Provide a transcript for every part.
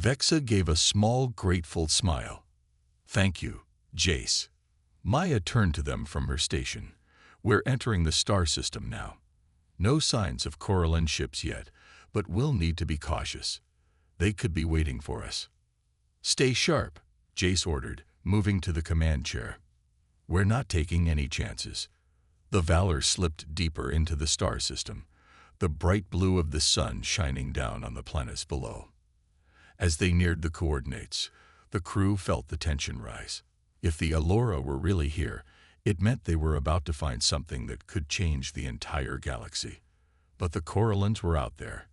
Vexa gave a small, grateful smile. "Thank you, Jace." Maya turned to them from her station. "We're entering the star system now. No signs of Corellan ships yet, but we'll need to be cautious. They could be waiting for us." "Stay sharp," Jace ordered, moving to the command chair. "We're not taking any chances." The Valor slipped deeper into the star system, the bright blue of the sun shining down on the planets below. As they neared the coordinates, the crew felt the tension rise. If the Allura were really here, it meant they were about to find something that could change the entire galaxy. But the Corellans were out there,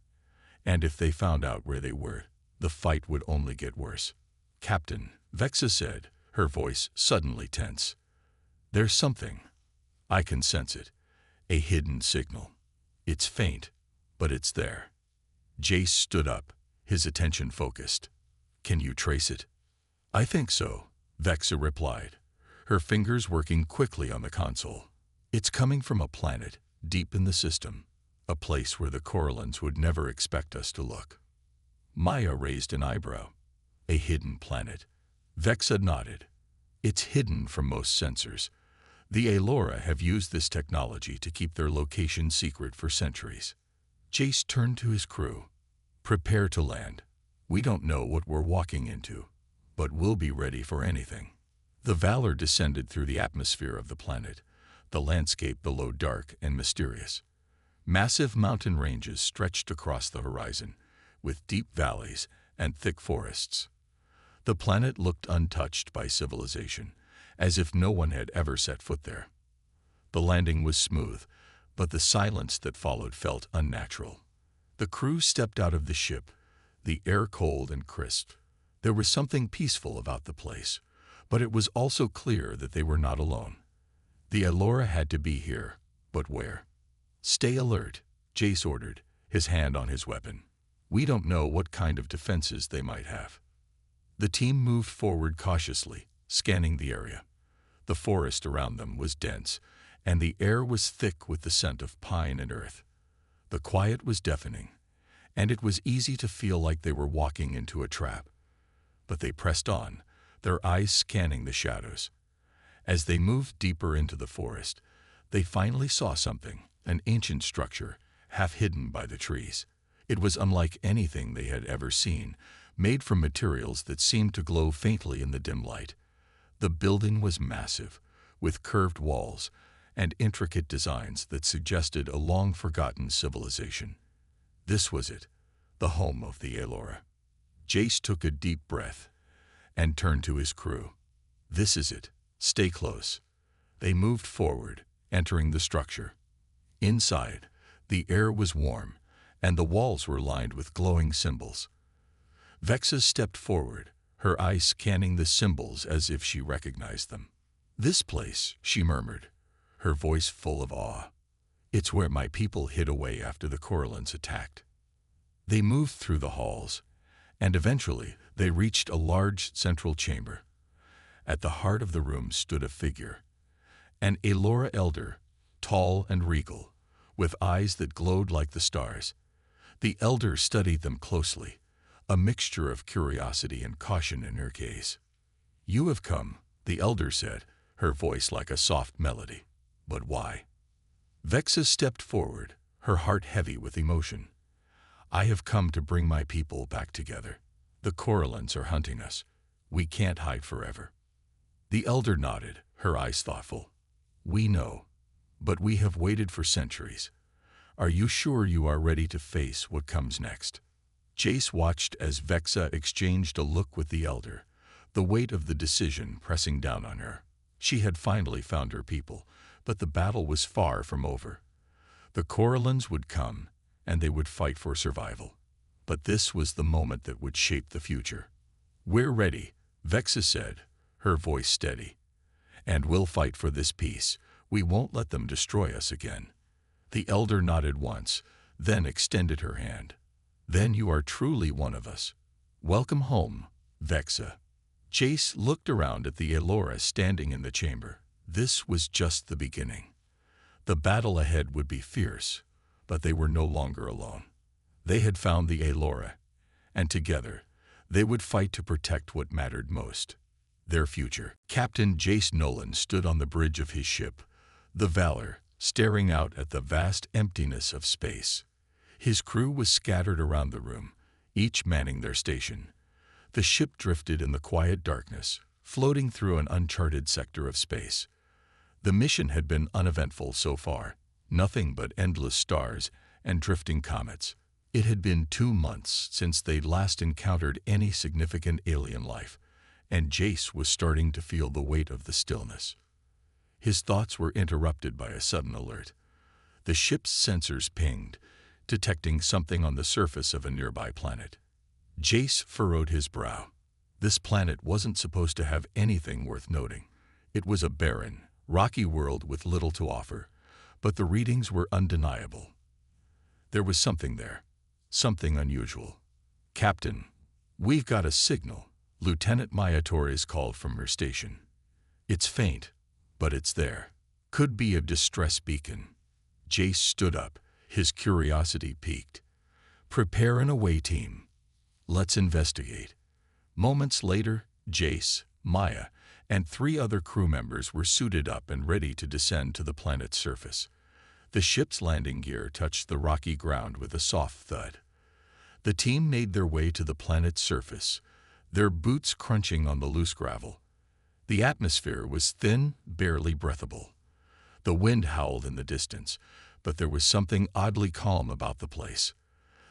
and if they found out where they were, the fight would only get worse. "Captain," Vexa said, her voice suddenly tense. "There's something. I can sense it. A hidden signal. It's faint, but it's there." Jace stood up, his attention focused. "Can you trace it?" "I think so," Vexa replied, her fingers working quickly on the console. "It's coming from a planet deep in the system, a place where the Corellans would never expect us to look." Maya raised an eyebrow. "A hidden planet?" Vexa nodded. "It's hidden from most sensors. The Allura have used this technology to keep their location secret for centuries." Jace turned to his crew. "Prepare to land. We don't know what we're walking into, but we'll be ready for anything." The Valor descended through the atmosphere of the planet, the landscape below dark and mysterious. Massive mountain ranges stretched across the horizon, with deep valleys and thick forests. The planet looked untouched by civilization, as if no one had ever set foot there. The landing was smooth, but the silence that followed felt unnatural. The crew stepped out of the ship, the air cold and crisp. There was something peaceful about the place, but it was also clear that they were not alone. The Allura had to be here, but where? "Stay alert," Jace ordered, his hand on his weapon. "We don't know what kind of defenses they might have." The team moved forward cautiously, scanning the area. The forest around them was dense, and the air was thick with the scent of pine and earth. The quiet was deafening, and it was easy to feel like they were walking into a trap. But they pressed on, their eyes scanning the shadows. As they moved deeper into the forest, they finally saw something, an ancient structure, half hidden by the trees. It was unlike anything they had ever seen, made from materials that seemed to glow faintly in the dim light. The building was massive, with curved walls and intricate designs that suggested a long-forgotten civilization. This was it, the home of the Allura. Jace took a deep breath and turned to his crew. "This is it. Stay close." They moved forward, entering the structure. Inside, the air was warm, and the walls were lined with glowing symbols. Vexa stepped forward, her eyes scanning the symbols as if she recognized them. "This place," she murmured, her voice full of awe. "It's where my people hid away after the Corellans attacked." They moved through the halls, and eventually they reached a large central chamber. At the heart of the room stood a figure, an Allura elder, tall and regal, with eyes that glowed like the stars. The elder studied them closely, a mixture of curiosity and caution in her gaze. "You have come," the elder said, her voice like a soft melody. "But why?" Vexa stepped forward, her heart heavy with emotion. "I have come to bring my people back together. The Corellans are hunting us. We can't hide forever." The elder nodded, her eyes thoughtful. "We know, but we have waited for centuries. Are you sure you are ready to face what comes next?" Jace watched as Vexa exchanged a look with the elder, the weight of the decision pressing down on her. She had finally found her people, but the battle was far from over. The Corellans would come, and they would fight for survival. But this was the moment that would shape the future. "We're ready," Vexa said, her voice steady. "And we'll fight for this peace. We won't let them destroy us again." The elder nodded once, then extended her hand. "Then you are truly one of us. Welcome home, Vexa." Jace looked around at the Allura standing in the chamber. This was just the beginning. The battle ahead would be fierce, but they were no longer alone. They had found the Allura, and together They would fight to protect what mattered most, their future. Captain Jace Nolan stood on the bridge of his ship, the Valor, staring out at the vast emptiness of space. His crew was scattered around the room, each manning their station. The ship drifted in the quiet darkness, floating through an uncharted sector of space. The mission had been uneventful so far, nothing but endless stars and drifting comets. It had been 2 months since they'd last encountered any significant alien life, and Jace was starting to feel the weight of the stillness. His thoughts were interrupted by a sudden alert. The ship's sensors pinged, detecting something on the surface of a nearby planet. Jace furrowed his brow. This planet wasn't supposed to have anything worth noting. It was a barren, rocky world with little to offer, but the readings were undeniable. There was something there, something unusual. "Captain, we've got a signal," Lieutenant Maya Torres called from her station. "It's faint, but it's there. Could be a distress beacon." Jace stood up, his curiosity piqued. "Prepare an away team. Let's investigate." Moments later, Jace, Maya, and 3 other crew members were suited up and ready to descend to the planet's surface. The ship's landing gear touched the rocky ground with a soft thud. The team made their way to the planet's surface, their boots crunching on the loose gravel. The atmosphere was thin, barely breathable. The wind howled in the distance, but there was something oddly calm about the place.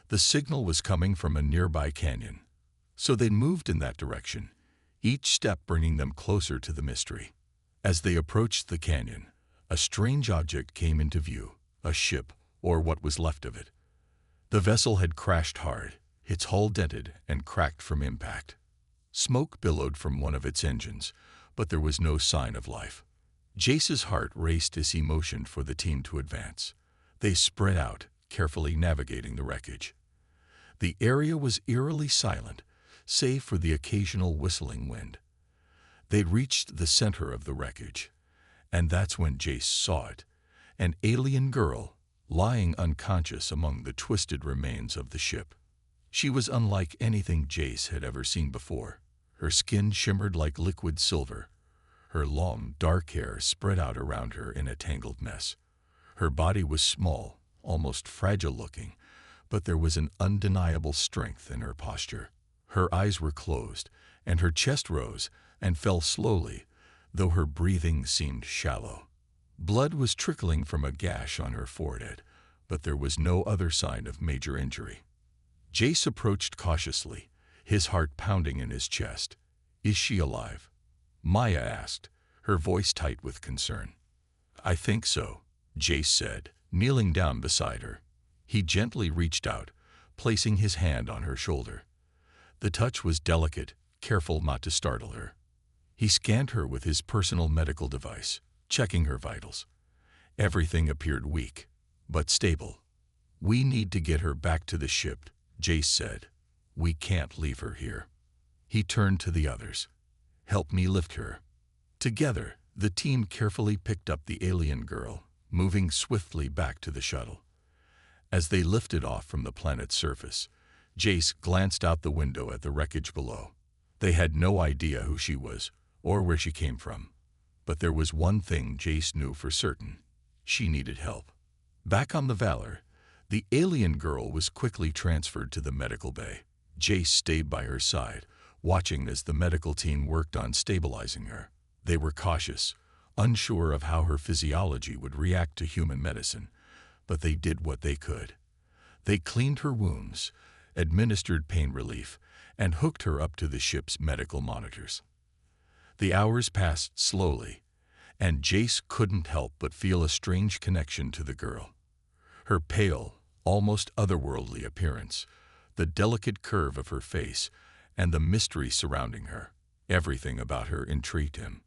The signal was coming from a nearby canyon, so they moved in that direction, each step bringing them closer to the mystery. As they approached the canyon, a strange object came into view, a ship, or what was left of it. The vessel had crashed hard, its hull dented and cracked from impact. Smoke billowed from one of its engines, but there was no sign of life. Jace's heart raced as he motioned for the team to advance. They spread out, carefully navigating the wreckage. The area was eerily silent, save for the occasional whistling wind. They'd reached the center of the wreckage, and that's when Jace saw it, an alien girl lying unconscious among the twisted remains of the ship. She was unlike anything Jace had ever seen before. Her skin shimmered like liquid silver. Her long, dark hair spread out around her in a tangled mess. Her body was small, almost fragile-looking, but there was an undeniable strength in her posture. Her eyes were closed, and her chest rose and fell slowly, though her breathing seemed shallow. Blood was trickling from a gash on her forehead, but there was no other sign of major injury. Jace approached cautiously, his heart pounding in his chest. "Is she alive?" Maya asked, her voice tight with concern. "I think so," Jace said, kneeling down beside her. He gently reached out, placing his hand on her shoulder. The touch was delicate, careful not to startle her. He scanned her with his personal medical device, checking her vitals. Everything appeared weak, but stable. "We need to get her back to the ship," Jace said. "We can't leave her here." He turned to the others. "Help me lift her." Together, the team carefully picked up the alien girl, moving swiftly back to the shuttle. As they lifted off from the planet's surface, Jace glanced out the window at the wreckage below. They had no idea who she was or where she came from. But there was one thing Jace knew for certain. She needed help. Back on the Valor, the alien girl was quickly transferred to the medical bay. Jace stayed by her side, watching as the medical team worked on stabilizing her. They were cautious, unsure of how her physiology would react to human medicine, but they did what they could. They cleaned her wounds, administered pain relief, and hooked her up to the ship's medical monitors. The hours passed slowly, and Jace couldn't help but feel a strange connection to the girl. Her pale, almost otherworldly appearance, the delicate curve of her face, and the mystery surrounding her. Everything about her intrigued him.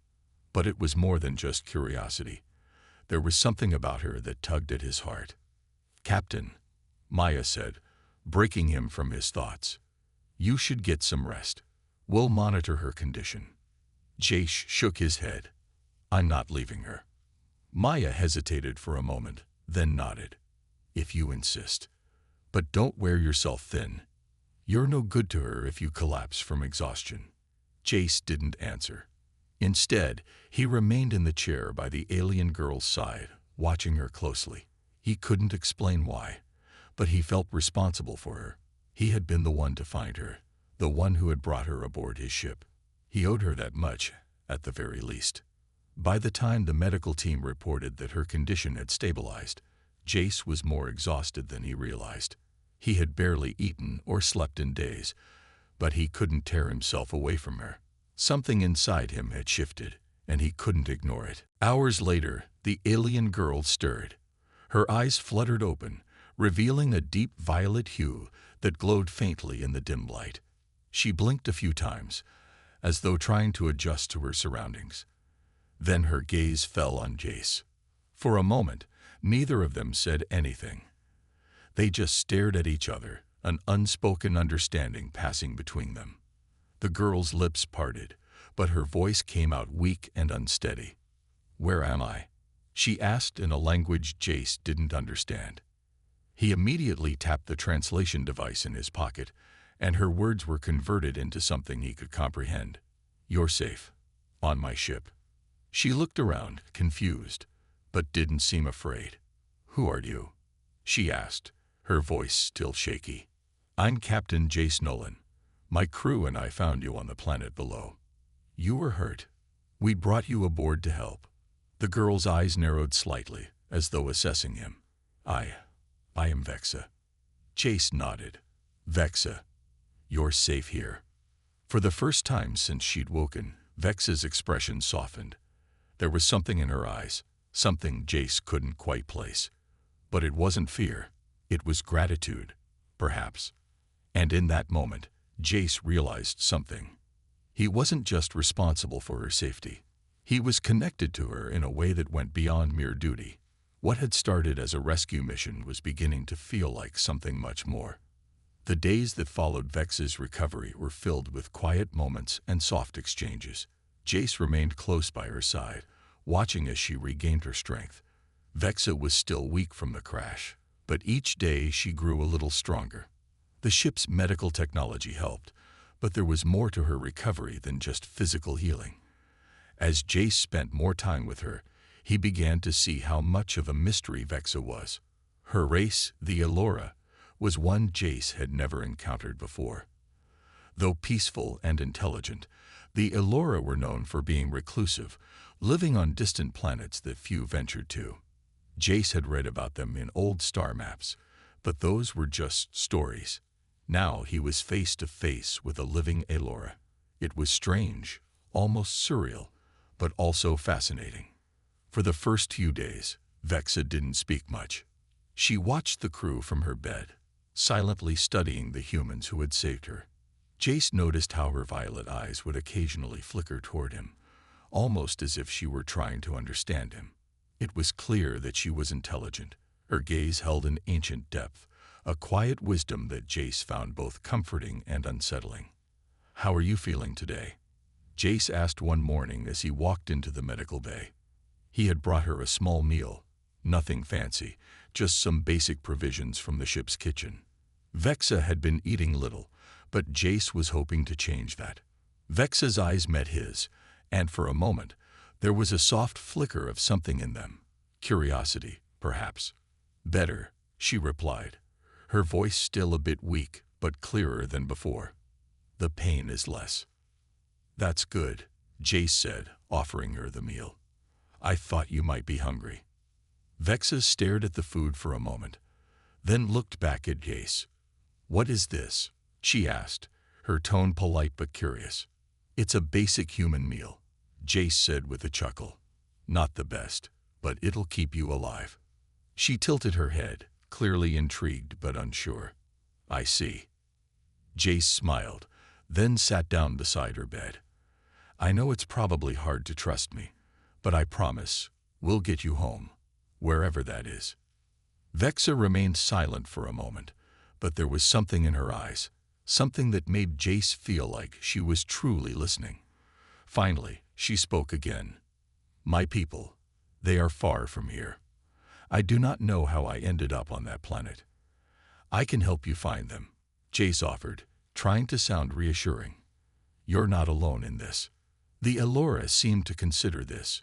But it was more than just curiosity. There was something about her that tugged at his heart. "Captain," Maya said, breaking him from his thoughts, "you should get some rest. We'll monitor her condition." Jace shook his head. "I'm not leaving her." Maya hesitated for a moment, then nodded. "If you insist. But don't wear yourself thin. You're no good to her if you collapse from exhaustion. Jace didn't answer. Instead, he remained in the chair by the alien girl's side, watching her closely. He couldn't explain why, but he felt responsible for her. He had been the one to find her, the one who had brought her aboard his ship. He owed her that much, at the very least. By the time the medical team reported that her condition had stabilized, Jace was more exhausted than he realized. He had barely eaten or slept in days, but he couldn't tear himself away from her. Something inside him had shifted, and he couldn't ignore it. Hours later, the alien girl stirred. Her eyes fluttered open, revealing a deep violet hue that glowed faintly in the dim light. She blinked a few times, as though trying to adjust to her surroundings. Then her gaze fell on Jace. For a moment, neither of them said anything. They just stared at each other, an unspoken understanding passing between them. The girl's lips parted, but her voice came out weak and unsteady. "Where am I?" she asked in a language Jace didn't understand. He immediately tapped the translation device in his pocket, and her words were converted into something he could comprehend. "You're safe. On my ship." She looked around, confused, but didn't seem afraid. "Who are you?" she asked, her voice still shaky. "I'm Captain Jace Nolan. My crew and I found you on the planet below. You were hurt. We brought you aboard to help." The girl's eyes narrowed slightly, as though assessing him. I am Vexa." Jace nodded. "Vexa, you're safe here." For the first time since she'd woken, Vexa's expression softened. There was something in her eyes, something Jace couldn't quite place. But it wasn't fear. It was gratitude, perhaps. And in that moment, Jace realized something. He wasn't just responsible for her safety. He was connected to her in a way that went beyond mere duty. What had started as a rescue mission was beginning to feel like something much more. The days that followed Vexa's recovery were filled with quiet moments and soft exchanges. Jace remained close by her side, watching as she regained her strength. Vexa was still weak from the crash, but each day she grew a little stronger. The ship's medical technology helped, but there was more to her recovery than just physical healing. As Jace spent more time with her, he began to see how much of a mystery Vexa was. Her race, the Elora, was one Jace had never encountered before. Though peaceful and intelligent, the Elora were known for being reclusive, living on distant planets that few ventured to. Jace had read about them in old star maps, but those were just stories. Now he was face to face with a living Elora. It was strange, almost surreal, but also fascinating. For the first few days, Vexa didn't speak much. She watched the crew from her bed, silently studying the humans who had saved her. Jace noticed how her violet eyes would occasionally flicker toward him, almost as if she were trying to understand him. It was clear that she was intelligent. Her gaze held an ancient depth, a quiet wisdom that Jace found both comforting and unsettling. "How are you feeling today?" Jace asked one morning as he walked into the medical bay. He had brought her a small meal, nothing fancy, just some basic provisions from the ship's kitchen. Vexa had been eating little, but Jace was hoping to change that. Vexa's eyes met his, and for a moment, there was a soft flicker of something in them. Curiosity, perhaps. "Better," she replied, her voice still a bit weak, but clearer than before. "The pain is less." "That's good," Jace said, offering her the meal. "I thought you might be hungry." Vexa stared at the food for a moment, then looked back at Jace. "What is this?" she asked, her tone polite but curious. "It's a basic human meal," Jace said with a chuckle. "Not the best, but it'll keep you alive." She tilted her head, clearly intrigued but unsure. "I see." Jace smiled, then sat down beside her bed. "I know it's probably hard to trust me, but I promise, we'll get you home, wherever that is." Vexa remained silent for a moment, but there was something in her eyes, something that made Jace feel like she was truly listening. Finally, she spoke again. "My people, they are far from here. I do not know how I ended up on that planet. I can help you find them," Jace offered, trying to sound reassuring. "You're not alone in this." The Elora seemed to consider this.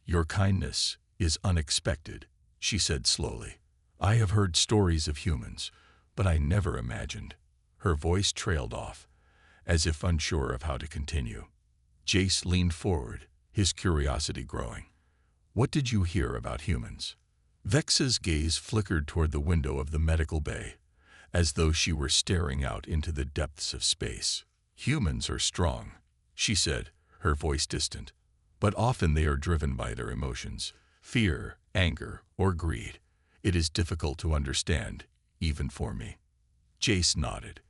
"Your kindness is unexpected," she said slowly. "I have heard stories of humans, but I never imagined." Her voice trailed off, as if unsure of how to continue. Jace leaned forward, his curiosity growing. "What did you hear about humans?" Vexa's gaze flickered toward the window of the medical bay, as though she were staring out into the depths of space. "Humans are strong," she said, her voice distant, "but often they are driven by their emotions, fear, anger, or greed. It is difficult to understand, even for me." Jace nodded.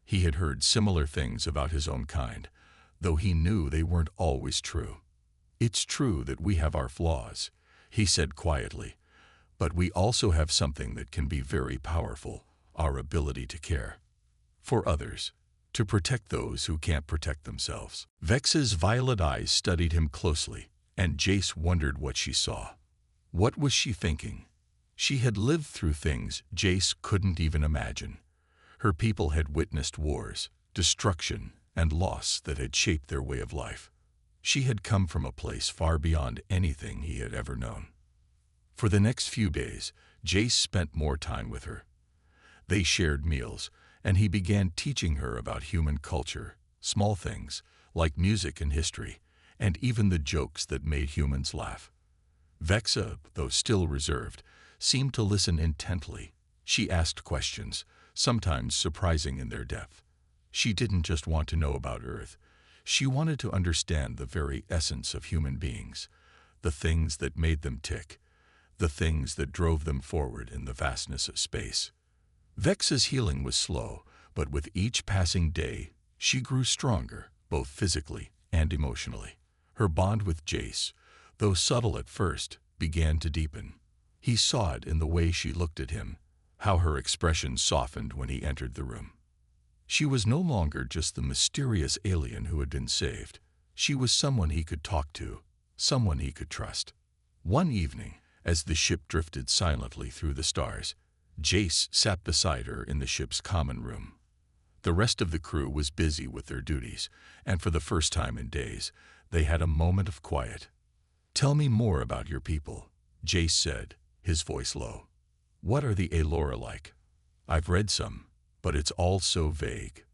He had heard similar things about his own kind, though he knew they weren't always true. "It's true that we have our flaws," he said quietly, "but we also have something that can be very powerful, our ability to care. For others, to protect those who can't protect themselves." Vexa's violet eyes studied him closely, and Jace wondered what she saw. What was she thinking? She had lived through things Jace couldn't even imagine. Her people had witnessed wars, destruction, and loss that had shaped their way of life. She had come from a place far beyond anything he had ever known. For the next few days, Jace spent more time with her. They shared meals, and he began teaching her about human culture, small things like music and history, and even the jokes that made humans laugh. Vexa, though still reserved, seemed to listen intently. She asked questions, sometimes surprising in their depth. She didn't just want to know about Earth. She wanted to understand the very essence of human beings, the things that made them tick, the things that drove them forward in the vastness of space. Vexa's healing was slow, but with each passing day, she grew stronger, both physically and emotionally. Her bond with Jace, though subtle at first, began to deepen. He saw it in the way she looked at him, how her expression softened when he entered the room. She was no longer just the mysterious alien who had been saved. She was someone he could talk to, someone he could trust. One evening, as the ship drifted silently through the stars, Jace sat beside her in the ship's common room. The rest of the crew was busy with their duties, and for the first time in days, they had a moment of quiet. "Tell me more about your people," Jace said, his voice low. "What are the Elora like? I've read some, but it's all so vague."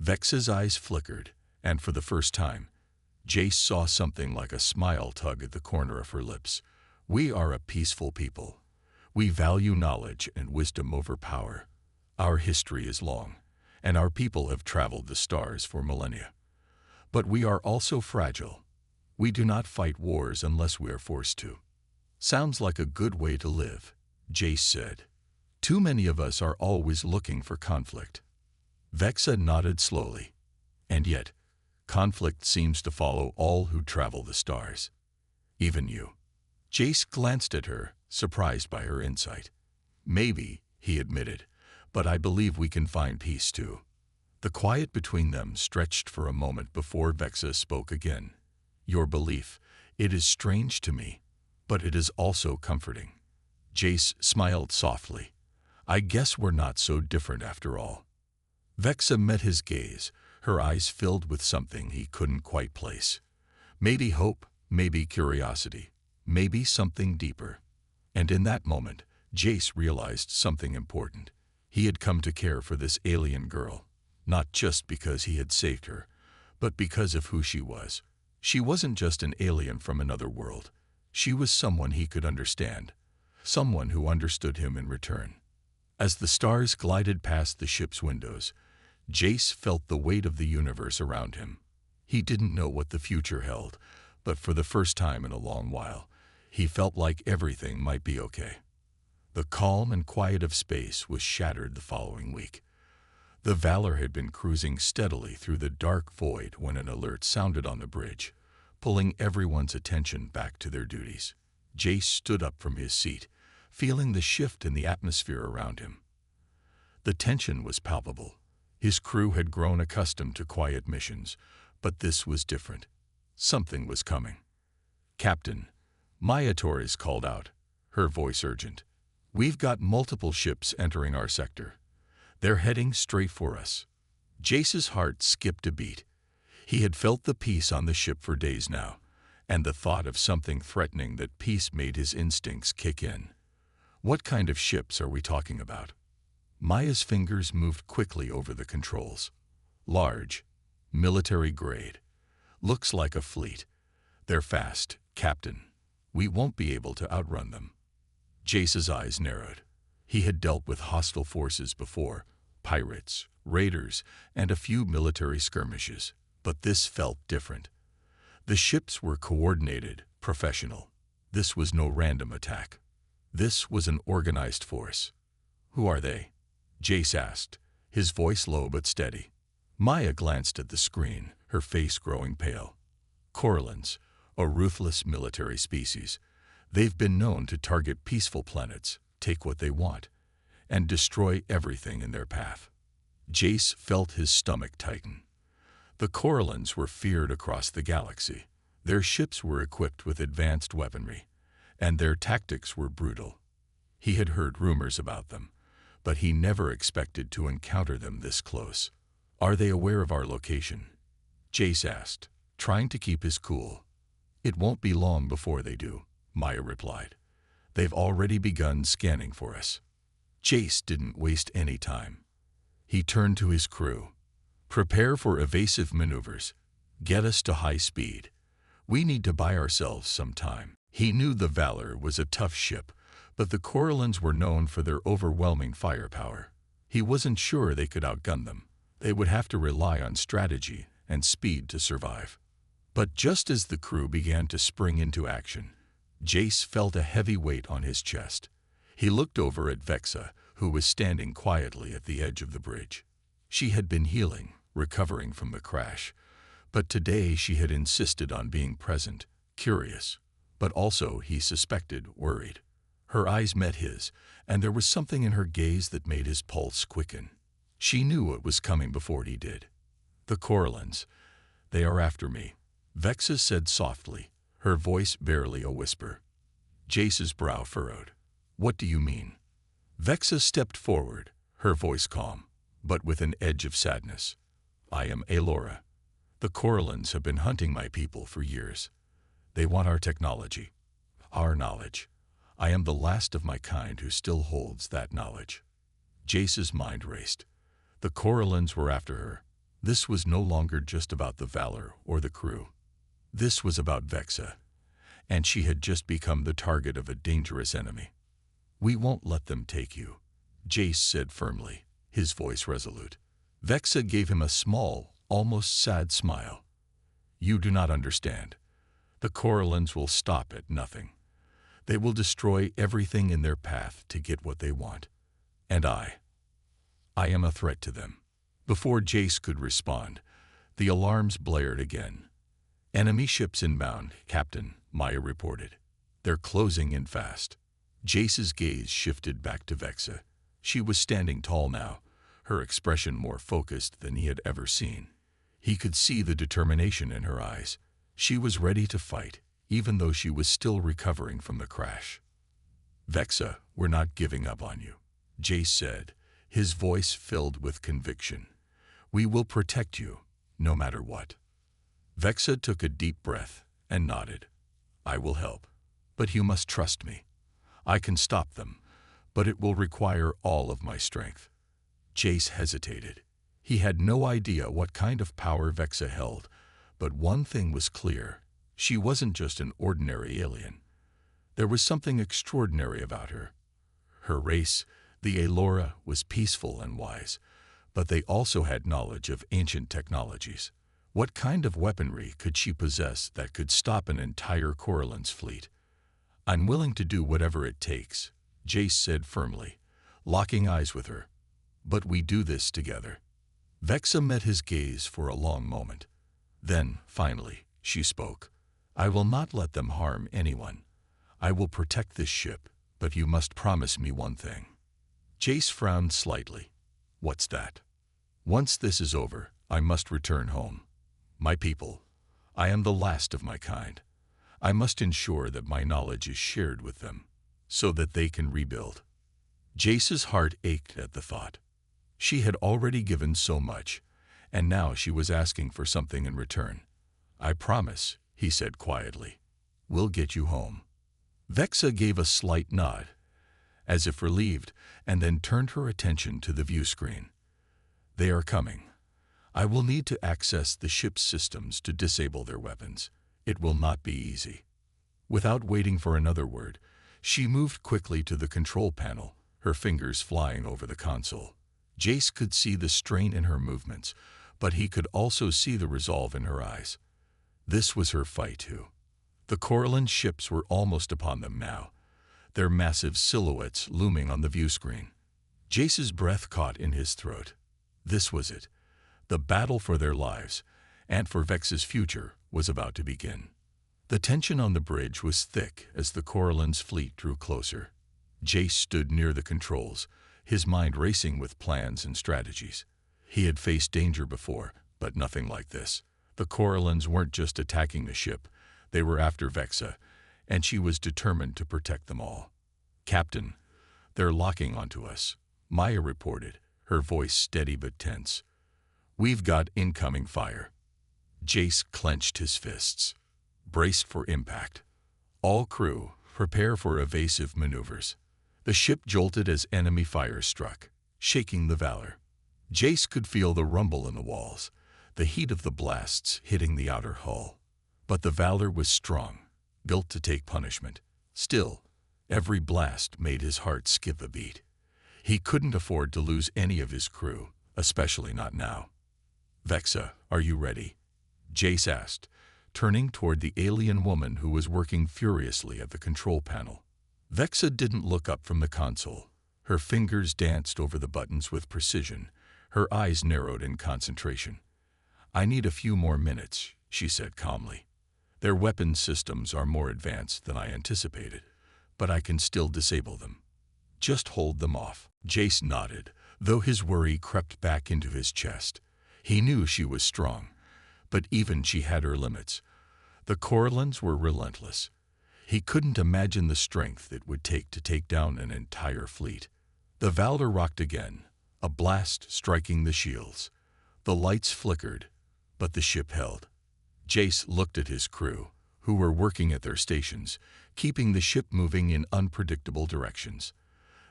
Vexa's eyes flickered, and for the first time, Jace saw something like a smile tug at the corner of her lips. "We are a peaceful people. We value knowledge and wisdom over power. Our history is long, and our people have traveled the stars for millennia. But we are also fragile. We do not fight wars unless we are forced to." "Sounds like a good way to live," Jace said. "Too many of us are always looking for conflict." Vexa nodded slowly. "And yet, conflict seems to follow all who travel the stars. Even you." Jace glanced at her, surprised by her insight. "Maybe," he admitted, "but I believe we can find peace too." The quiet between them stretched for a moment before Vexa spoke again. "Your belief, it is strange to me, but it is also comforting." Jace smiled softly. "I guess we're not so different after all." Vexa met his gaze, her eyes filled with something he couldn't quite place. Maybe hope, maybe curiosity, maybe something deeper. And in that moment, Jace realized something important. He had come to care for this alien girl, not just because he had saved her, but because of who she was. She wasn't just an alien from another world. She was someone he could understand, someone who understood him in return. As the stars glided past the ship's windows, Jace felt the weight of the universe around him. He didn't know what the future held, but for the first time in a long while, he felt like everything might be okay. The calm and quiet of space was shattered the following week. The Valor had been cruising steadily through the dark void when an alert sounded on the bridge, pulling everyone's attention back to their duties. Jace stood up from his seat, feeling the shift in the atmosphere around him. The tension was palpable. His crew had grown accustomed to quiet missions, but this was different. Something was coming. "Captain, Maya Torres called out, her voice urgent. "We've got multiple ships entering our sector. They're heading straight for us." Jace's heart skipped a beat. He had felt the peace on the ship for days now, and the thought of something threatening that peace made his instincts kick in. What kind of ships are we talking about? Maya's fingers moved quickly over the controls. Large, military grade. Looks like a fleet. They're fast, Captain. We won't be able to outrun them. Jace's eyes narrowed. He had dealt with hostile forces before, pirates, raiders, and a few military skirmishes, but this felt different. The ships were coordinated, professional. This was no random attack. This was an organized force. Who are they? Jace asked, his voice low but steady. Maya glanced at the screen, her face growing pale. Corellans, a ruthless military species. They've been known to target peaceful planets, take what they want, and destroy everything in their path. Jace felt his stomach tighten. The Corellans were feared across the galaxy. Their ships were equipped with advanced weaponry, and their tactics were brutal. He had heard rumors about them, but he never expected to encounter them this close. Are they aware of our location? Jace asked, trying to keep his cool. It won't be long before they do, Maya replied. They've already begun scanning for us. Jace didn't waste any time. He turned to his crew. Prepare for evasive maneuvers. Get us to high speed. We need to buy ourselves some time. He knew the Valor was a tough ship, but the Corellans were known for their overwhelming firepower. He wasn't sure they could outgun them. They would have to rely on strategy and speed to survive. But just as the crew began to spring into action, Jace felt a heavy weight on his chest. He looked over at Vexa, who was standing quietly at the edge of the bridge. She had been healing, recovering from the crash, but today she had insisted on being present, curious, but also, he suspected, worried. Her eyes met his, and there was something in her gaze that made his pulse quicken. She knew it was coming before he did. The Corellans, they are after me, Vexa said softly, her voice barely a whisper. Jace's brow furrowed. What do you mean? Vexa stepped forward, her voice calm, but with an edge of sadness. I am Alora. The Corellans have been hunting my people for years. They want our technology, our knowledge. I am the last of my kind who still holds that knowledge. Jace's mind raced. The Corellans were after her. This was no longer just about the Valor or the crew. This was about Vexa, and she had just become the target of a dangerous enemy. We won't let them take you, Jace said firmly, his voice resolute. Vexa gave him a small, almost sad smile. You do not understand. The Corellans will stop at nothing. They will destroy everything in their path to get what they want. And I am a threat to them. Before Jace could respond, the alarms blared again. Enemy ships inbound, Captain, Maya reported. They're closing in fast. Jace's gaze shifted back to Vexa. She was standing tall now, her expression more focused than he had ever seen. He could see the determination in her eyes. She was ready to fight, even though she was still recovering from the crash. Vexa, we're not giving up on you, Jace said, his voice filled with conviction. We will protect you, no matter what. Vexa took a deep breath and nodded. I will help, but you must trust me. I can stop them, but it will require all of my strength. Jace hesitated. He had no idea what kind of power Vexa held, but one thing was clear. She wasn't just an ordinary alien. There was something extraordinary about her. Her race, the Alora, was peaceful and wise, but they also had knowledge of ancient technologies. What kind of weaponry could she possess that could stop an entire Corellans fleet? I'm willing to do whatever it takes, Jace said firmly, locking eyes with her. But we do this together. Vexa met his gaze for a long moment. Then, finally, she spoke. I will not let them harm anyone. I will protect this ship, but you must promise me one thing. Jace frowned slightly. What's that? Once this is over, I must return home. My people, I am the last of my kind. I must ensure that my knowledge is shared with them, so that they can rebuild. Jace's heart ached at the thought. She had already given so much, and now she was asking for something in return. "I promise," he said quietly. "We'll get you home." Vexa gave a slight nod, as if relieved, and then turned her attention to the view screen. "They are coming. I will need to access the ship's systems to disable their weapons. It will not be easy." Without waiting for another word, she moved quickly to the control panel, her fingers flying over the console. Jace could see the strain in her movements, but he could also see the resolve in her eyes. This was her fight too. The Corellan ships were almost upon them now, their massive silhouettes looming on the view screen. Jace's breath caught in his throat. This was it. The battle for their lives, and for Vex's future, was about to begin. The tension on the bridge was thick as the Corellan's fleet drew closer. Jace stood near the controls, his mind racing with plans and strategies. He had faced danger before, but nothing like this. The Corellans weren't just attacking the ship, they were after Vexa, and she was determined to protect them all. "Captain, they're locking onto us," Maya reported, her voice steady but tense. "We've got incoming fire." Jace clenched his fists, braced for impact. "All crew, prepare for evasive maneuvers." The ship jolted as enemy fire struck, shaking the Valor. Jace could feel the rumble in the walls, the heat of the blasts hitting the outer hull. But the Valor was strong, built to take punishment. Still, every blast made his heart skip a beat. He couldn't afford to lose any of his crew, especially not now. "Vexa, are you ready?" Jace asked, turning toward the alien woman who was working furiously at the control panel. Vexa didn't look up from the console. Her fingers danced over the buttons with precision, her eyes narrowed in concentration. "I need a few more minutes," she said calmly. "Their weapon systems are more advanced than I anticipated, but I can still disable them. Just hold them off." Jace nodded, though his worry crept back into his chest. He knew she was strong, but even she had her limits. The Corellans were relentless. He couldn't imagine the strength it would take to take down an entire fleet. The Valor rocked again, a blast striking the shields. The lights flickered, but the ship held. Jace looked at his crew, who were working at their stations, keeping the ship moving in unpredictable directions.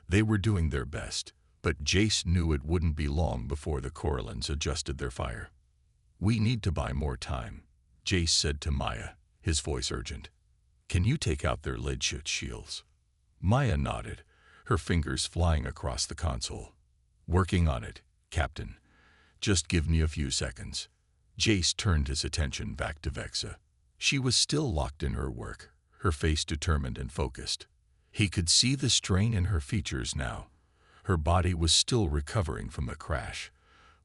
They were doing their best, but Jace knew it wouldn't be long before the Corellans adjusted their fire. "We need to buy more time," Jace said to Maya, his voice urgent. "Can you take out their lead-shot shields?" Maya nodded, her fingers flying across the console. "Working on it, Captain. Just give me a few seconds." Jace turned his attention back to Vexa. She was still locked in her work, her face determined and focused. He could see the strain in her features now. Her body was still recovering from the crash,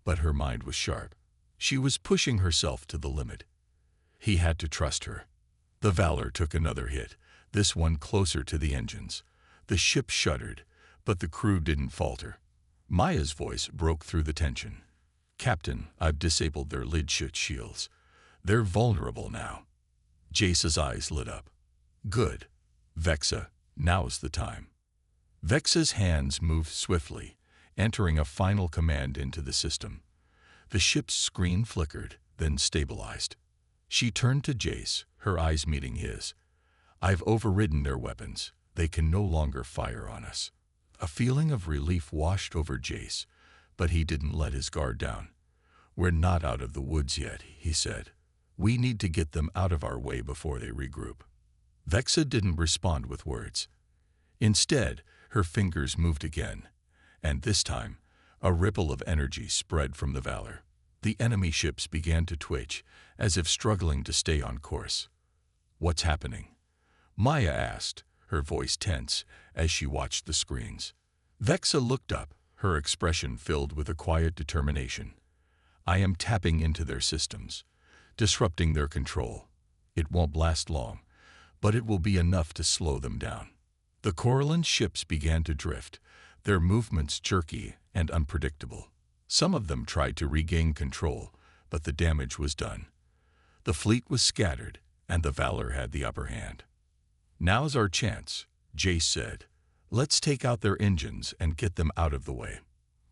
but her mind was sharp. She was pushing herself to the limit. He had to trust her. The Valor took another hit, this one closer to the engines. The ship shuddered, but the crew didn't falter. Maya's voice broke through the tension. "Captain, I've disabled their lead-shot shields. They're vulnerable now." Jace's eyes lit up. "Good. Vexa, now's the time." Vexa's hands moved swiftly, entering a final command into the system. The ship's screen flickered, then stabilized. She turned to Jace, her eyes meeting his. "I've overridden their weapons. They can no longer fire on us." A feeling of relief washed over Jace, but he didn't let his guard down. "We're not out of the woods yet," he said. "We need to get them out of our way before they regroup." Vexa didn't respond with words. Instead, her fingers moved again, and this time, a ripple of energy spread from the Valor. The enemy ships began to twitch, as if struggling to stay on course. "What's happening?" Maya asked, her voice tense, as she watched the screens. Vexa looked up, her expression filled with a quiet determination. "I am tapping into their systems, disrupting their control. It won't last long, but it will be enough to slow them down." The Corellan ships began to drift, their movements jerky and unpredictable. Some of them tried to regain control, but the damage was done. The fleet was scattered, and the Valor had the upper hand. "Now's our chance," Jace said. "Let's take out their engines and get them out of the way.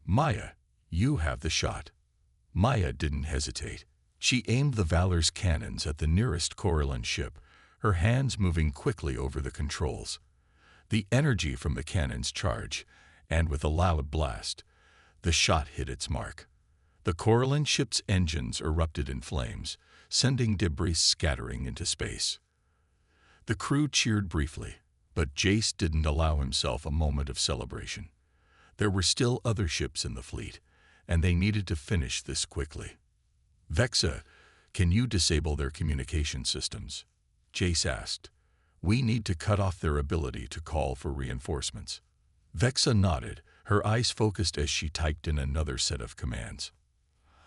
Maya, you have the shot." Maya didn't hesitate. She aimed the Valor's cannons at the nearest Corellan ship, her hands moving quickly over the controls. The energy from the cannons charged, and with a loud blast, the shot hit its mark. The Corellan ship's engines erupted in flames, sending debris scattering into space. The crew cheered briefly, but Jace didn't allow himself a moment of celebration. There were still other ships in the fleet, and they needed to finish this quickly. "Vexa, can you disable their communication systems?" Jace asked. "We need to cut off their ability to call for reinforcements." Vexa nodded, her eyes focused as she typed in another set of commands.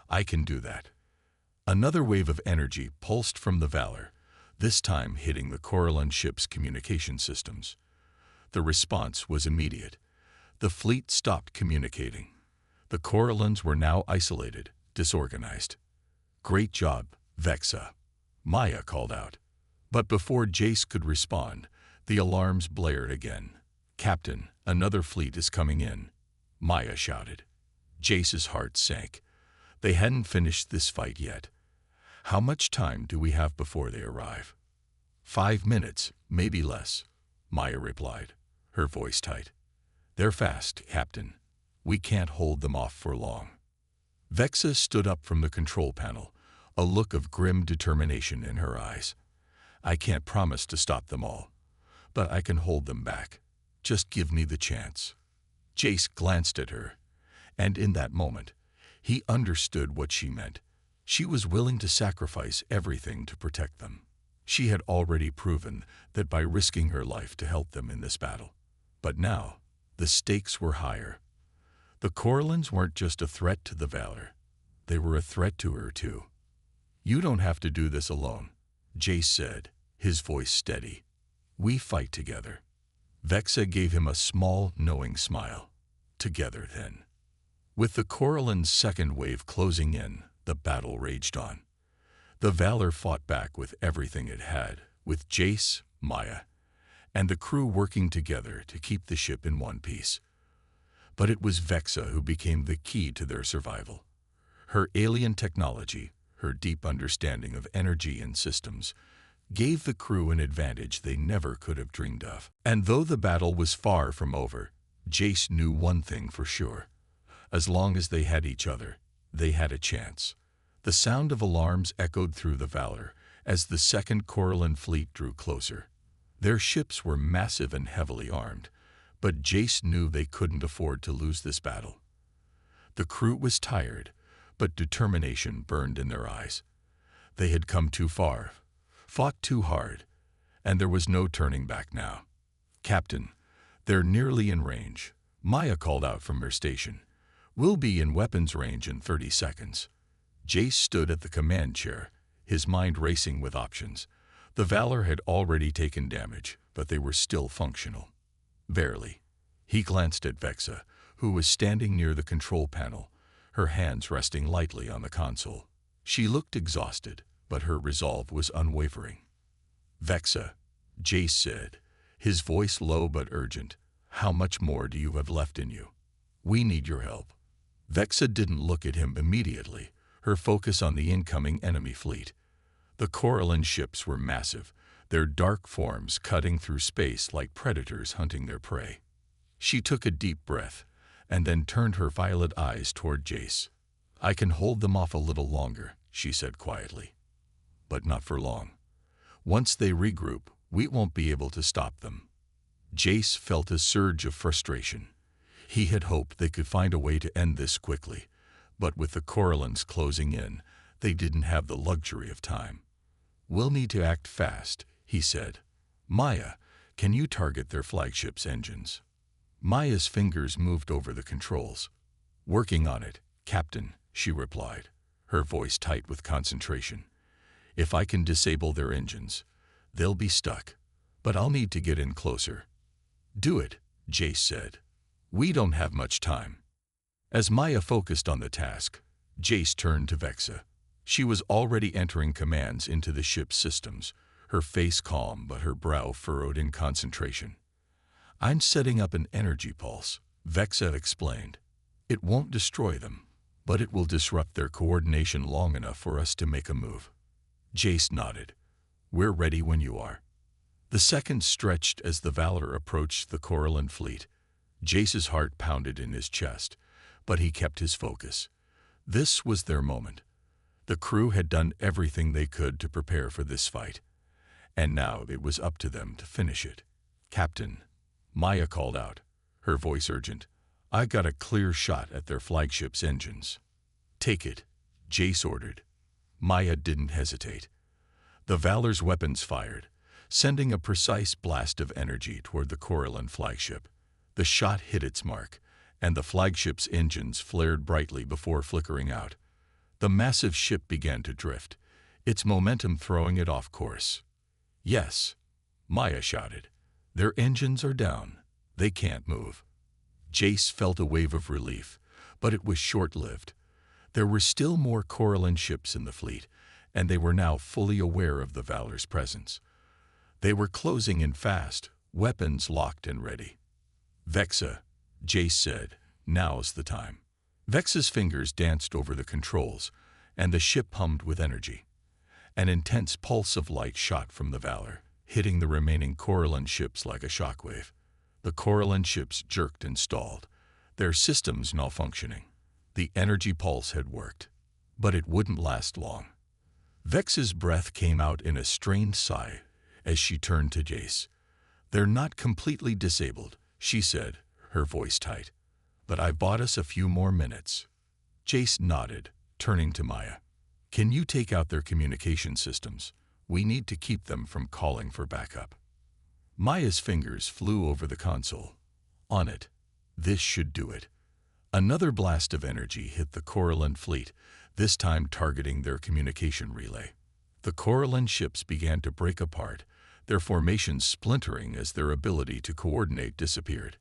"I can do that." Another wave of energy pulsed from the Valor, this time hitting the Corellan ship's communication systems. The response was immediate. The fleet stopped communicating. The Corellans were now isolated, disorganized. "Great job, Vexa," Maya called out. But before Jace could respond, the alarms blared again. "Captain, another fleet is coming in," Maya shouted. Jace's heart sank. They hadn't finished this fight yet. "How much time do we have before they arrive?" 5 minutes, maybe less," Maya replied, her voice tight. "They're fast, Captain. We can't hold them off for long." Vexa stood up from the control panel, a look of grim determination in her eyes. "I can't promise to stop them all, but I can hold them back. Just give me the chance." Jace glanced at her, and in that moment, he understood what she meant. She was willing to sacrifice everything to protect them. She had already proven that by risking her life to help them in this battle. But now, the stakes were higher. The Corellans weren't just a threat to the Valor. They were a threat to her, too. "You don't have to do this alone," Jace said, his voice steady. "We fight together." Vexa gave him a small, knowing smile. "Together, then." With the Corellan's second wave closing in, the battle raged on. The Valor fought back with everything it had, with Jace, Maya, and the crew working together to keep the ship in one piece. But it was Vexa who became the key to their survival. Her alien technology, her deep understanding of energy and systems, gave the crew an advantage they never could have dreamed of. And though the battle was far from over, Jace knew one thing for sure. As long as they had each other, they had a chance. The sound of alarms echoed through the Valor as the second Corellan fleet drew closer. Their ships were massive and heavily armed, but Jace knew they couldn't afford to lose this battle. The crew was tired, but determination burned in their eyes. They had come too far, fought too hard, and there was no turning back now. "Captain, they're nearly in range," Maya called out from her station. "We'll be in weapons range in 30 seconds. Jace stood at the command chair, his mind racing with options. The Valor had already taken damage, but they were still functional. Barely. He glanced at Vexa, who was standing near the control panel, her hands resting lightly on the console. She looked exhausted, but her resolve was unwavering. "Vexa," Jace said, his voice low but urgent, "how much more do you have left in you? We need your help." Vexa didn't look at him immediately, her focus on the incoming enemy fleet. The Corellan ships were massive, their dark forms cutting through space like predators hunting their prey. She took a deep breath, and then turned her violet eyes toward Jace. "I can hold them off a little longer," she said quietly. "But not for long. Once they regroup, we won't be able to stop them." Jace felt a surge of frustration. He had hoped they could find a way to end this quickly, but with the Corellans closing in, they didn't have the luxury of time. "We'll need to act fast," he said. "Maya, can you target their flagship's engines?" Maya's fingers moved over the controls. "Working on it, Captain," she replied, her voice tight with concentration. "If I can disable their engines, they'll be stuck, but I'll need to get in closer." "Do it," Jace said. "We don't have much time." As Maya focused on the task, Jace turned to Vexa. She was already entering commands into the ship's systems, her face calm but her brow furrowed in concentration. "I'm setting up an energy pulse," Vexa explained. "It won't destroy them, but it will disrupt their coordination long enough for us to make a move. Jace nodded. We're ready when you are. The seconds stretched as the Valor approached the Corellan fleet. Jace's heart pounded in his chest, but he kept his focus. This was their moment. The crew had done everything they could to prepare for this fight, and now it was up to them to finish it. Captain, Maya called out, her voice urgent. I got a clear shot at their flagship's engines. Take it, Jace ordered. Maya didn't hesitate. The Valor's weapons fired, sending a precise blast of energy toward the Corellan flagship. The shot hit its mark, and the flagship's engines flared brightly before flickering out. The massive ship began to drift, its momentum throwing it off course. Yes, Maya shouted. Their engines are down. They can't move. Jace felt a wave of relief, but it was short-lived. There were still more Corellan ships in the fleet, and they were now fully aware of the Valor's presence. They were closing in fast, weapons locked and ready. Vexa, Jace said, now's the time. Vexa's fingers danced over the controls, and the ship hummed with energy. An intense pulse of light shot from the Valor, hitting the remaining Corellan ships like a shockwave. The Corellan ships jerked and stalled, their systems malfunctioning. The energy pulse had worked, but it wouldn't last long. Vexa's breath came out in a strained sigh as she turned to Jace. They're not completely disabled, she said, her voice tight. But I've bought us a few more minutes. Jace nodded, turning to Maya. Can you take out their communication systems? We need to keep them from calling for backup. Maya's fingers flew over the console. On it. This should do it. Another blast of energy hit the Corellan fleet, this time targeting their communication relay. The Corellan ships began to break apart, their formations splintering as their ability to coordinate disappeared.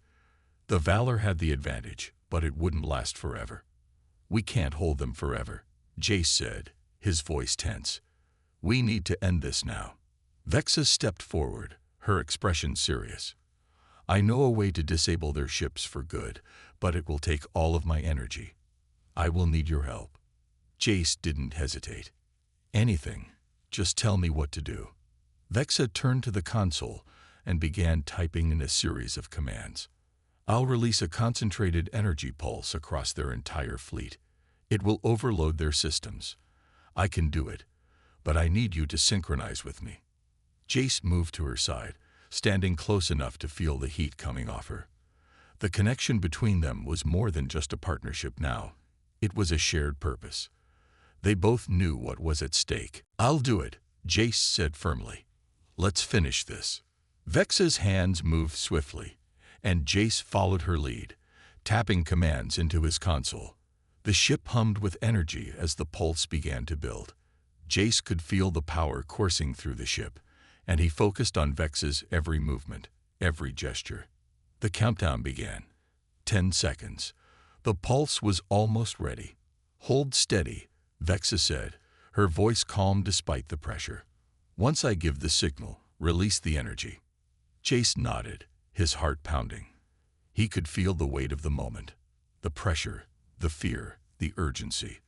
The Valor had the advantage, but it wouldn't last forever. We can't hold them forever, Jace said, his voice tense. We need to end this now. Vexa stepped forward, her expression serious. I know a way to disable their ships for good, but it will take all of my energy. I will need your help. Jace didn't hesitate. Anything. Just tell me what to do. Vexa turned to the console and began typing in a series of commands. I'll release a concentrated energy pulse across their entire fleet. It will overload their systems. I can do it, but I need you to synchronize with me. Jace moved to her side, standing close enough to feel the heat coming off her. The connection between them was more than just a partnership now. It was a shared purpose. They both knew what was at stake. I'll do it, Jace said firmly. Let's finish this. Vexa's hands moved swiftly, and Jace followed her lead, tapping commands into his console. The ship hummed with energy as the pulse began to build. Jace could feel the power coursing through the ship, and he focused on Vexa's every movement, every gesture. The countdown began. 10 seconds. The pulse was almost ready. Hold steady, Vexa said, her voice calm despite the pressure. Once I give the signal, release the energy. Jace nodded, his heart pounding. He could feel the weight of the moment, the pressure, the fear, the urgency.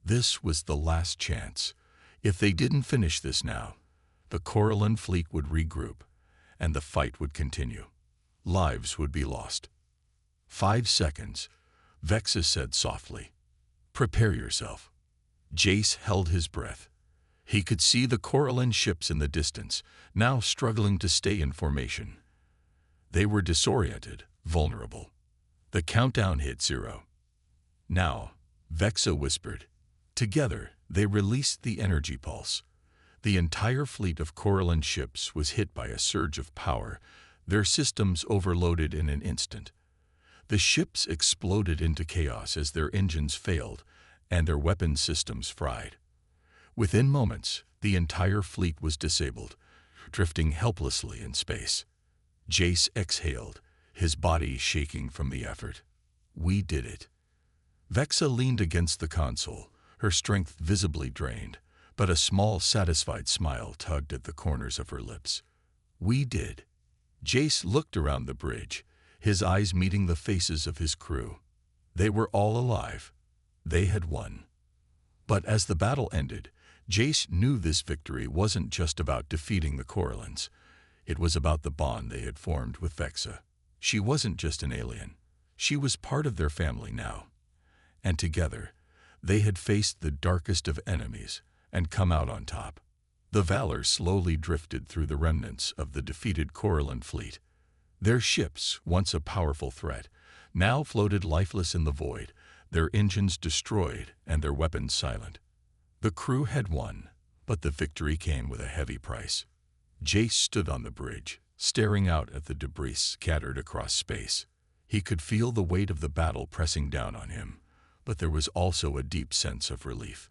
This was the last chance. If they didn't finish this now, the Corellan fleet would regroup, and the fight would continue. Lives would be lost. 5 seconds, Vexa said softly. Prepare yourself. Jace held his breath. He could see the Corellan ships in the distance, now struggling to stay in formation. They were disoriented, vulnerable. The countdown hit 0. Now, Vexa whispered. Together, they released the energy pulse. The entire fleet of Corellan ships was hit by a surge of power, their systems overloaded in an instant. The ships exploded into chaos as their engines failed and their weapon systems fried. Within moments, the entire fleet was disabled, drifting helplessly in space. Jace exhaled, his body shaking from the effort. We did it. Vexa leaned against the console, her strength visibly drained, but a small, satisfied smile tugged at the corners of her lips. We did. Jace looked around the bridge, his eyes meeting the faces of his crew. They were all alive. They had won. But as the battle ended, Jace knew this victory wasn't just about defeating the Corellans. It was about the bond they had formed with Vexa. She wasn't just an alien. She was part of their family now. And together, they had faced the darkest of enemies and come out on top. The Valor slowly drifted through the remnants of the defeated Corellan fleet. Their ships, once a powerful threat, now floated lifeless in the void, their engines destroyed and their weapons silent. The crew had won, but the victory came with a heavy price. Jace stood on the bridge, staring out at the debris scattered across space. He could feel the weight of the battle pressing down on him, but there was also a deep sense of relief.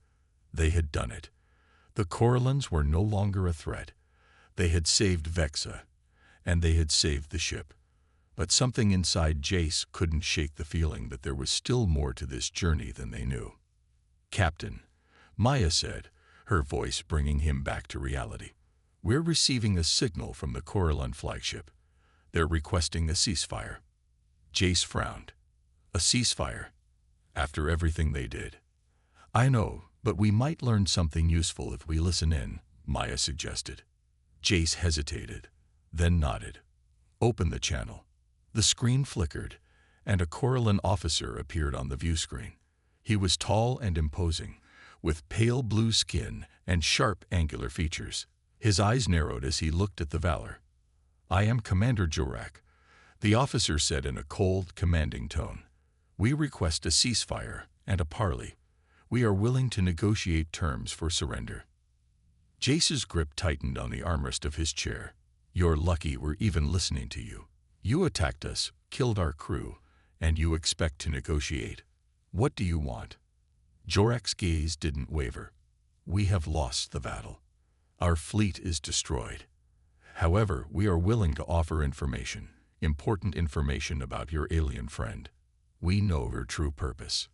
They had done it. The Corellans were no longer a threat. They had saved Vexa, and they had saved the ship. But something inside Jace couldn't shake the feeling that there was still more to this journey than they knew. "Captain," Maya said, her voice bringing him back to reality. "We're receiving a signal from the Corellan flagship. They're requesting a ceasefire." Jace frowned. "A ceasefire? After everything they did?" "I know, but we might learn something useful if we listen in," Maya suggested. Jace hesitated, then nodded. "Open the channel." The screen flickered, and a Corellan officer appeared on the view screen. He was tall and imposing, with pale blue skin and sharp angular features. His eyes narrowed as he looked at the Valor. "I am Commander Jorak," the officer said in a cold, commanding tone. "We request a ceasefire and a parley. We are willing to negotiate terms for surrender." Jace's grip tightened on the armrest of his chair. "You're lucky we're even listening to you. You attacked us, killed our crew, and you expect to negotiate. What do you want?" Jorak's gaze didn't waver. "We have lost the battle. Our fleet is destroyed. However, we are willing to offer information, important information about your alien friend. We know her true purpose."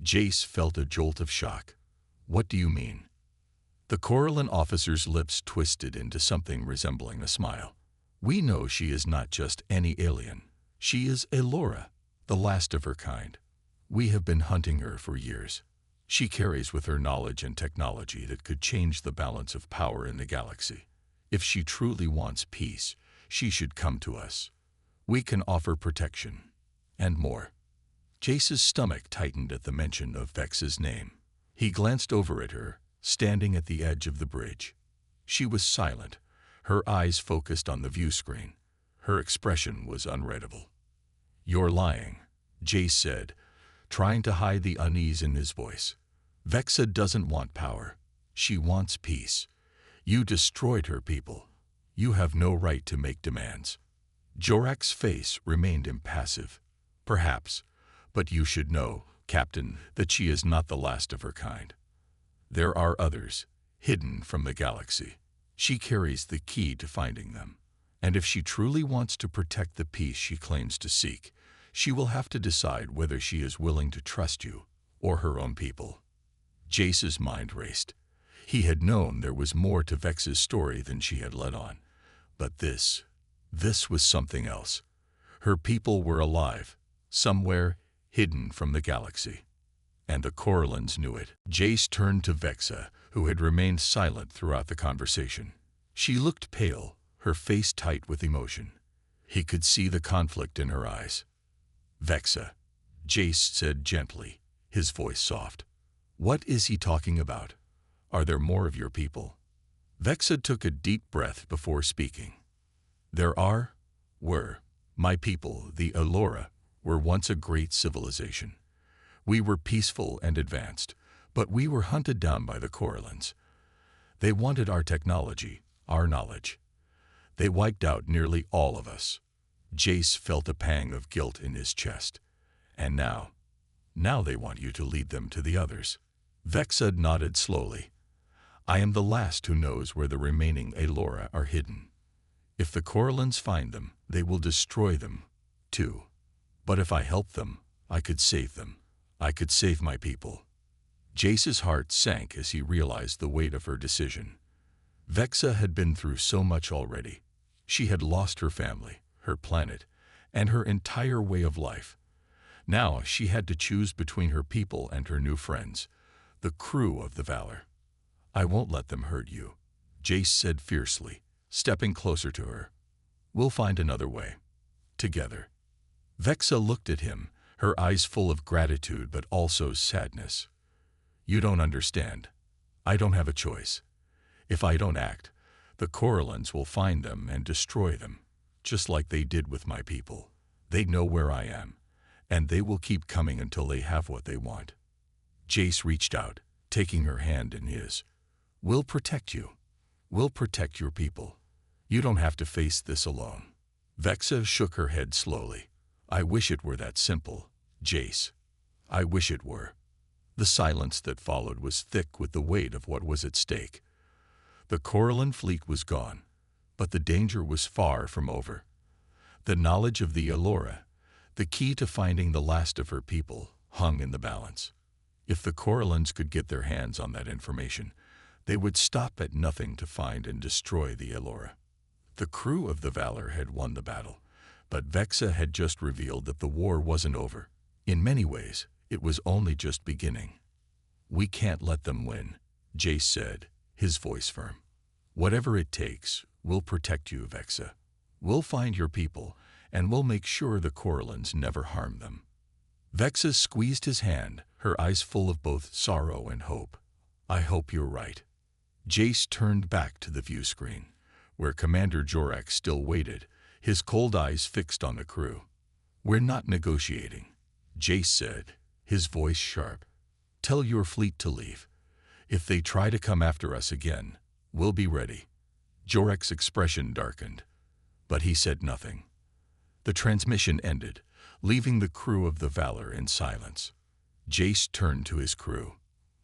Jace felt a jolt of shock. "What do you mean?" The Corellan officer's lips twisted into something resembling a smile. "We know she is not just any alien. She is Elora, the last of her kind. We have been hunting her for years. She carries with her knowledge and technology that could change the balance of power in the galaxy. If she truly wants peace, she should come to us. We can offer protection, and more." Jace's stomach tightened at the mention of Vex's name. He glanced over at her, standing at the edge of the bridge. She was silent, her eyes focused on the view screen. Her expression was unreadable. "You're lying," Jace said, trying to hide the unease in his voice. "Vexa doesn't want power. She wants peace. You destroyed her people. You have no right to make demands." Jorak's face remained impassive. "Perhaps, but you should know, Captain, that she is not the last of her kind. There are others, hidden from the galaxy. She carries the key to finding them. And if she truly wants to protect the peace she claims to seek, she will have to decide whether she is willing to trust you or her own people." Jace's mind raced. He had known there was more to Vex's story than she had let on. But this was something else. Her people were alive, somewhere hidden from the galaxy. And the Corellans knew it. Jace turned to Vexa, who had remained silent throughout the conversation. She looked pale, her face tight with emotion. He could see the conflict in her eyes. "Vexa," Jace said gently, his voice soft. "What is he talking about? Are there more of your people?" Vexa took a deep breath before speaking. "Were. My people, the Elora, were once a great civilization. We were peaceful and advanced, but we were hunted down by the Corellans. They wanted our technology, our knowledge. They wiped out nearly all of us." Jace felt a pang of guilt in his chest. "And now they want you to lead them to the others." Vexa nodded slowly. "I am the last who knows where the remaining Elora are hidden. If the Corellans find them, they will destroy them, too. But if I help them, I could save them. I could save my people." Jace's heart sank as he realized the weight of her decision. Vexa had been through so much already. She had lost her family, her planet, and her entire way of life. Now she had to choose between her people and her new friends, the crew of the Valor. "I won't let them hurt you," Jace said fiercely, stepping closer to her. "We'll find another way. Together." Vexa looked at him, her eyes full of gratitude but also sadness. "You don't understand. I don't have a choice. If I don't act, the Corellans will find them and destroy them, just like they did with my people. They know where I am, and they will keep coming until they have what they want." Jace reached out, taking her hand in his. "We'll protect you. We'll protect your people. You don't have to face this alone." Vexa shook her head slowly. "I wish it were that simple, Jace. I wish it were." The silence that followed was thick with the weight of what was at stake. The Corellan fleet was gone, but the danger was far from over. The knowledge of the Allura, the key to finding the last of her people, hung in the balance. If the Corellans could get their hands on that information, they would stop at nothing to find and destroy the Allura. The crew of the Valor had won the battle, but Vexa had just revealed that the war wasn't over. In many ways, it was only just beginning. "We can't let them win," Jace said, his voice firm. "Whatever it takes, we'll protect you, Vexa. We'll find your people, and we'll make sure the Corellans never harm them." Vexa squeezed his hand, her eyes full of both sorrow and hope. "I hope you're right." Jace turned back to the view screen, where Commander Jorek still waited, his cold eyes fixed on the crew. "We're not negotiating," Jace said, his voice sharp. "Tell your fleet to leave. If they try to come after us again, we'll be ready." Jorek's expression darkened, but he said nothing. The transmission ended, leaving the crew of the Valor in silence. Jace turned to his crew.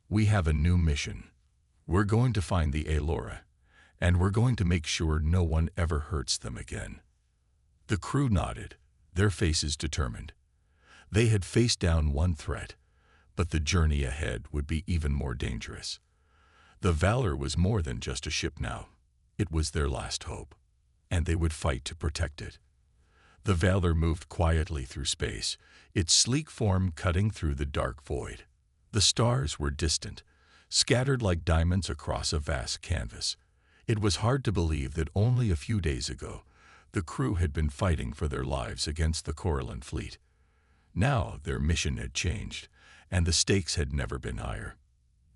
"We have a new mission. We're going to find the Allura, and we're going to make sure no one ever hurts them again." The crew nodded, their faces determined. They had faced down one threat, but the journey ahead would be even more dangerous. The Valor was more than just a ship now. It was their last hope, and they would fight to protect it. The Valor moved quietly through space, its sleek form cutting through the dark void. The stars were distant, scattered like diamonds across a vast canvas. It was hard to believe that only a few days ago, the crew had been fighting for their lives against the Corellan fleet. Now their mission had changed, and the stakes had never been higher.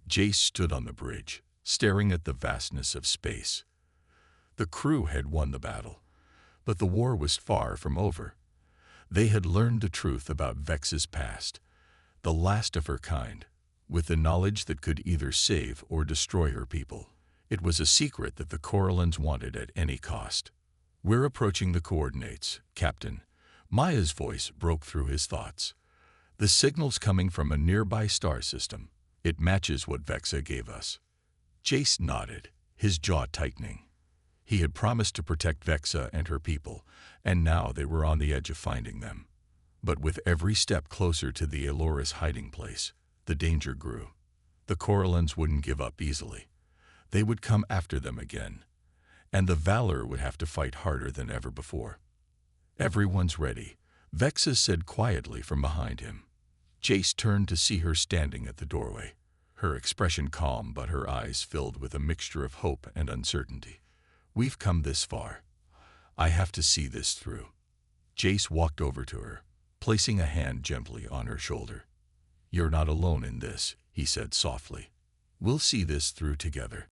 Jace stood on the bridge, staring at the vastness of space. The crew had won the battle, but the war was far from over. They had learned the truth about Vex's past, the last of her kind, with the knowledge that could either save or destroy her people. It was a secret that the Corellans wanted at any cost. "We're approaching the coordinates, Captain." Maya's voice broke through his thoughts. "The signal's coming from a nearby star system. It matches what Vexa gave us." Jace nodded, his jaw tightening. He had promised to protect Vexa and her people, and now they were on the edge of finding them. But with every step closer to the Allura's hiding place, the danger grew. The Corellans wouldn't give up easily. They would come after them again, and the Valor would have to fight harder than ever before. "Everyone's ready," Vexa said quietly from behind him. Jace turned to see her standing at the doorway, her expression calm but her eyes filled with a mixture of hope and uncertainty. "We've come this far. I have to see this through." Jace walked over to her, placing a hand gently on her shoulder. "You're not alone in this," he said softly. "We'll see this through together."